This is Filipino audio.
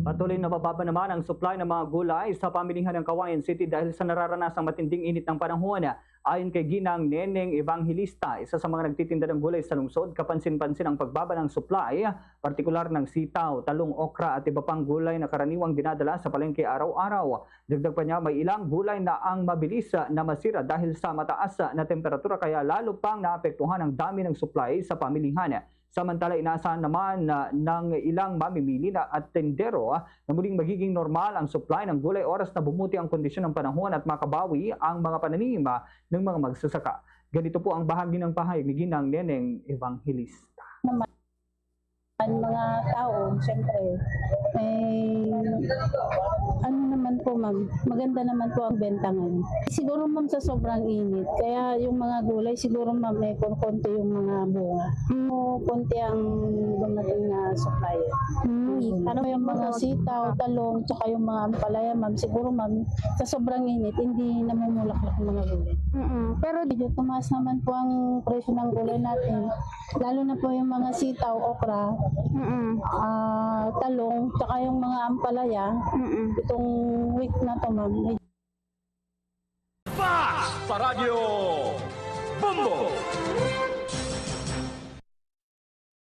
Patuloy na bababa naman ang supply ng mga gulay sa pamilihan ng Cauayan City dahil sa nararanasang matinding init ng panahon. Ayon kay Ginang Neneng Evangelista, isa sa mga nagtitinda ng gulay sa lungsod, kapansin-pansin ang pagbaba ng supply, partikular ng sitaw, talong, okra at iba pang gulay na karaniwang dinadala sa palengke araw-araw. Dagdag pa niya, may ilang gulay na ang mabilis na masira dahil sa mataas na temperatura kaya lalo pang naapektuhan ang dami ng supply sa pamilihan. Samantala, inaasahan naman ng ilang mamimili at tendero na muling magiging normal ang supply ng gulay oras na bumuti ang kondisyon ng panahon at makabawi ang mga pananim ng mga magsasaka. Ganito po ang bahagi ng pahayag ni Ginang Neneng Evangelista. Ang mga tao, siyempre, ano naman po ma'am, maganda naman po ang benta ngayon. Siguro ma'am sa sobrang init, kaya yung mga gulay siguro ma'am may konti yung mga bunga. Konti ang dumating na supply. Ano yung mga sitaw, talong, tsaka yung mga ampalaya ma'am, siguro ma'am, sa sobrang init, hindi namumulaklak yung mga gulay. Pero medyo tumaas naman po ang presyo ng gulay natin, lalo na po yung mga sitaw, okra, talong, tsaka yung mga ampalaya. Itong week na to ma'am. Sa Radyo Bumbo!